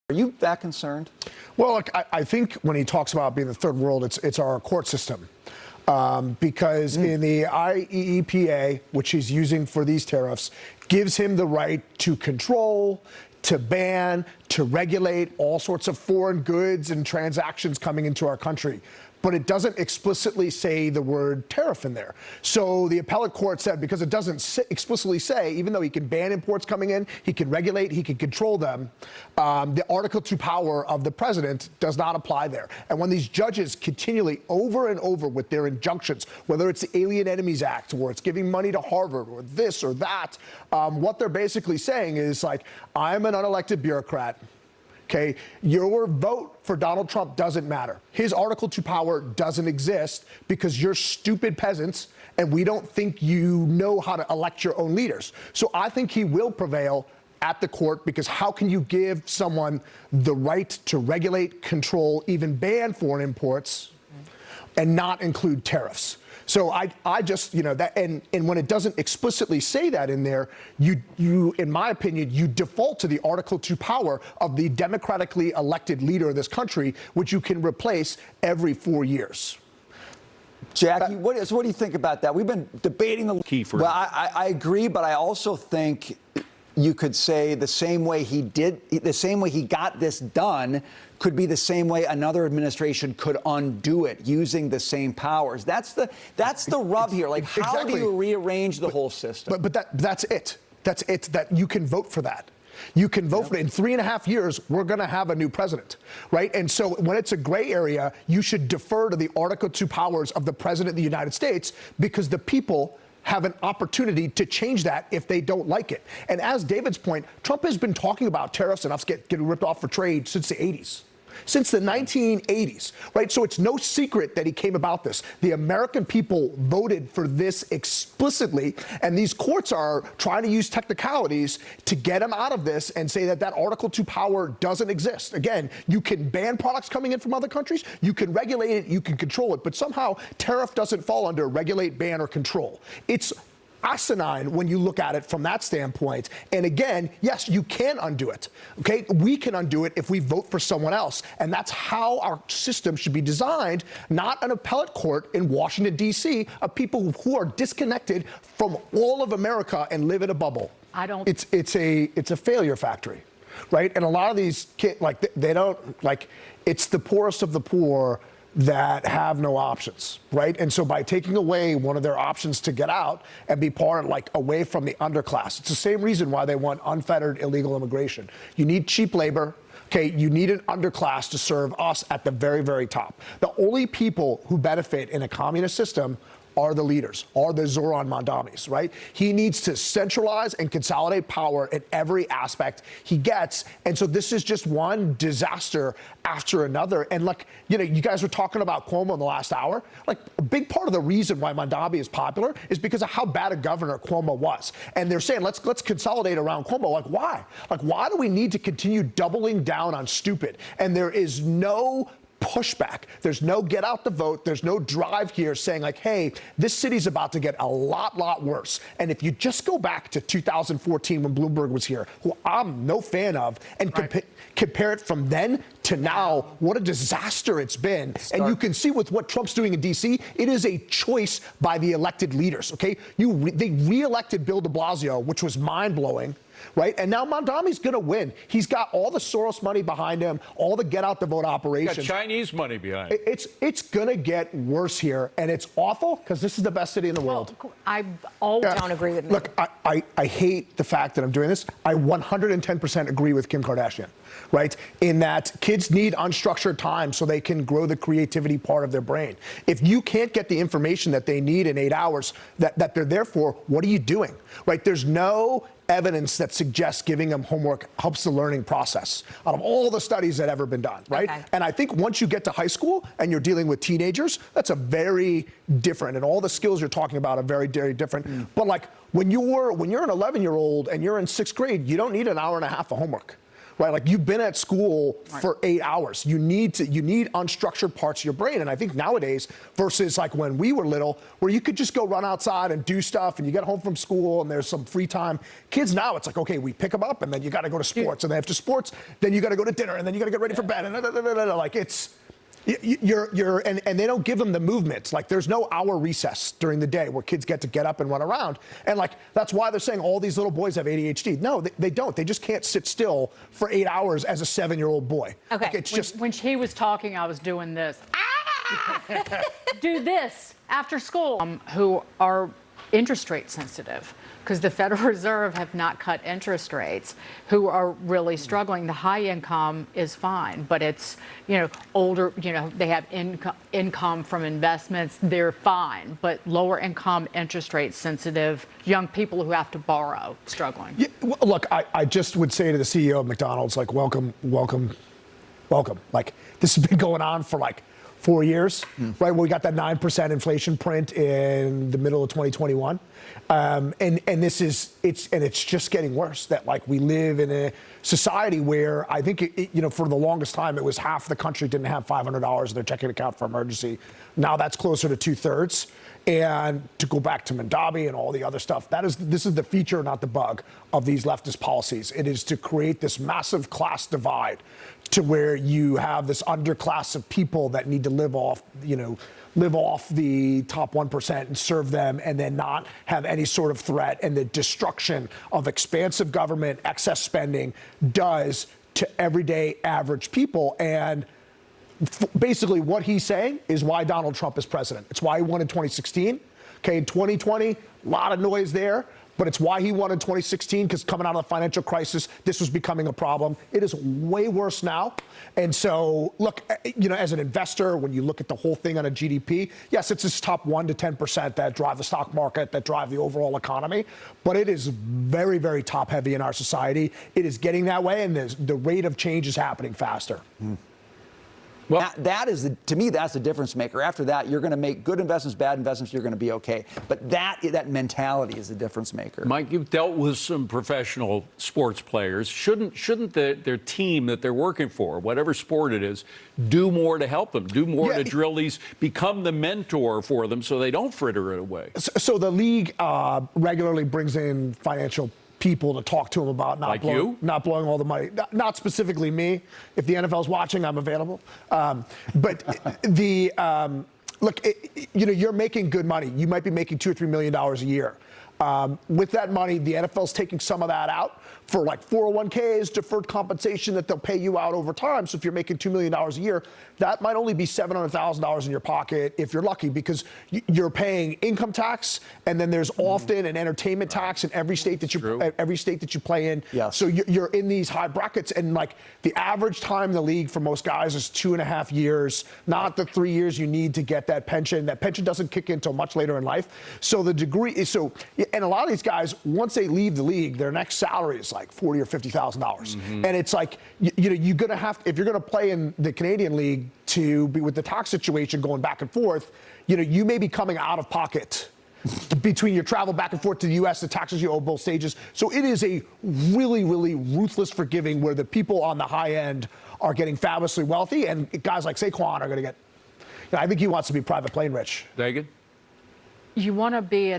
Are you that concerned? Well, look, I think when he talks about being the third world, it's our court system. Because in the IEEPA, which he's using for these tariffs, gives him the right to control, to ban, to regulate all sorts of foreign goods and transactions coming into our country. But it doesn't explicitly say the word tariff in there. So the appellate court said, because it doesn't explicitly say, even though he can ban imports coming in, he can regulate, he can control them, the Article 2 power of the president does not apply there. And when these judges continually, over and over with their injunctions, whether it's the Alien Enemies Act, or it's giving money to Harvard, or this or that, what they're basically saying is like, I'm an unelected bureaucrat. Okay, your vote for Donald Trump doesn't matter. His Article 2 power doesn't exist because you're stupid peasants and we don't think you know how to elect your own leaders. So I think he will prevail at the court, because how can you give someone the right to regulate, control, even ban foreign imports and not include tariffs? So I just, you know, that, and when it doesn't explicitly say that in there, you, in my opinion, you default to the Article 2 power of the democratically elected leader of this country, which you can replace every 4 years. Jackie, what do you think about that? We've been debating the key for. Well, I agree, but I also think you could say the same way he got this done could be the same way another administration could undo it using the same powers. That's the rub here. Like, how exactly. do you rearrange the whole system? But that's it. That's it. That you can vote for that. You can vote for it. In 3.5 years, we're going to have a new president, right? And so when it's a gray area, you should defer to the Article 2 powers of the president of the United States, because the people have an opportunity to change that if they don't like it. And as David's point, Trump has been talking about tariffs and us getting ripped off for trade since the 80s. Since the 1980s, right? So it's no secret that he came about this. The American people voted for this explicitly, and these courts are trying to use technicalities to get him out of this and say that that Article 2 power doesn't exist. Again, you can ban products coming in from other countries, you can regulate it, you can control it, but somehow tariff doesn't fall under regulate, ban, or control. It's asinine when you look at it from that standpoint. And again, yes, you can undo it. Okay, we can undo it if we vote for someone else. And that's how our system should be designed, not an appellate court in Washington, D.C. of people who are disconnected from all of America and live in a bubble. It's a failure factory, right? And a lot of these kids, like, they don't, like, it's the poorest of the poor that have no options, right? And so by taking away one of their options to get out and be part of, like, away from the underclass, it's the same reason why they want unfettered illegal immigration. You need cheap labor. Okay, you need an underclass to serve us at the very, very top. The only people who benefit in a communist system are the leaders, are the Zoran Mandamis, right? He needs to centralize and consolidate power in every aspect he gets. And so this is just one disaster after another. And, like, you know, you guys were talking about Cuomo in the last hour. Like, a big part of the reason why Mandami is popular is because of how bad a governor Cuomo was. And they're saying, let's consolidate around Cuomo. Like, why? Like, why do we need to continue doubling down on stupid? And there is no pushback. There's no get out the vote. There's no drive here saying, like, hey, this city's about to get a lot worse. And if you just go back to 2014 when Bloomberg was here, who I'm no fan of, and compare it from then to now, what a disaster it's been. And you can see with what Trump's doing in D.C., it is a choice by the elected leaders, okay? They re-elected Bill de Blasio, which was mind-blowing, right? And now Mandami's going to win. He's got all the Soros money behind him, all the get-out-the-vote operations. Got Chinese money behind him. It's going to get worse here, and it's awful because this is the best city in the world. Well, I always don't agree with me. Look, I hate the fact that I'm doing this. I 110% agree with Kim Kardashian, right? In that kids need unstructured time so they can grow the creativity part of their brain. If you can't get the information that they need in 8 hours that they're there for, what are you doing, right? There's no evidence that suggests giving them homework helps the learning process out of all the studies that have ever been done, right? Okay. And I think once you get to high school and you're dealing with teenagers, that's a very different, and all the skills you're talking about are very, very different. But, like, when you're an 11-year-old and you're in 6th grade, you don't need an hour and a half of homework, right? Like you've been at school for 8 hours. You need unstructured parts of your brain. And I think nowadays versus like when we were little, where you could just go run outside and do stuff and you get home from school and there's some free time. Kids now, it's like, okay, we pick them up and then you got to go to sports. And then after sports, then you got to go to dinner and then you got to get ready for bed. And like it's, and they don't give them the movements. Like there's no hour recess during the day where kids get to get up and run around. And like, that's why they're saying all these little boys have ADHD. No, they don't. They just can't sit still for 8 hours as a 7-year-old boy. Okay. Like, it's just. When she was talking, I was doing this. Do this after school. Who are interest rate sensitive, because the Federal Reserve have not cut interest rates, who are really struggling. The high income is fine, but it's, older, they have income from investments, they're fine. But lower income, interest rate sensitive, young people who have to borrow, struggling. Yeah, well, look, I just would say to the CEO of McDonald's, like, welcome. Like, this has been going on for like 4 years, right? Where we got that 9% inflation print in the middle of 2021. And it's just getting worse that like we live in a society where I think, for the longest time, it was half the country didn't have $500 in their checking account for emergency. Now that's closer to 2/3. And to go back to Mondavi and all the other stuff, this is the feature, not the bug, of these leftist policies. It is to create this massive class divide to where you have this underclass of people that need to live off the top 1% and serve them and then not have any sort of threat. And the destruction of expansive government, excess spending does to everyday average people. And basically what he's saying is why Donald Trump is president. It's why he won in 2016. Okay, in 2020, a lot of noise there, but it's why he won in 2016, because coming out of the financial crisis, this was becoming a problem. It is way worse now. And so, look, as an investor, when you look at the whole thing on a GDP, yes, it's this top 1 to 10% that drive the stock market, that drive the overall economy, but it is very, very top heavy in our society. It is getting that way, and the rate of change is happening faster. Well, to me, that's the difference maker. After that, you're going to make good investments, bad investments, you're going to be okay. But that mentality is the difference maker. Mike, you've dealt with some professional sports players. Shouldn't their team that they're working for, whatever sport it is, do more to help them, do more to drill these, become the mentor for them so they don't fritter it away? So the league regularly brings in financial people to talk to him about not blowing all the money. Not specifically me. If the NFL's watching, I'm available. But look, you're making good money. You might be making $2 or $3 million a year. With that money, the NFL's taking some of that out for like 401ks, deferred compensation that they'll pay you out over time. So if you're making $2 million a year, that might only be $700,000 in your pocket if you're lucky, because you're paying income tax, and then there's often an entertainment tax in every state that you play in. Yes. So you're in these high brackets, and like the average time in the league for most guys is 2.5 years, not the 3 years you need to get that pension. That pension doesn't kick in until much later in life. So the degree is and a lot of these guys, once they leave the league, their next salary is like $40,000 or $50,000, and it's like you're gonna have, if you're gonna play in the Canadian league, to be with the tax situation going back and forth, you may be coming out of pocket between your travel back and forth to the U.S., the taxes you owe both stages. So it is a really, really ruthless forgiving where the people on the high end are getting fabulously wealthy, and guys like Saquon are going to get. I think he wants to be private plane rich. Dagan? You want to be an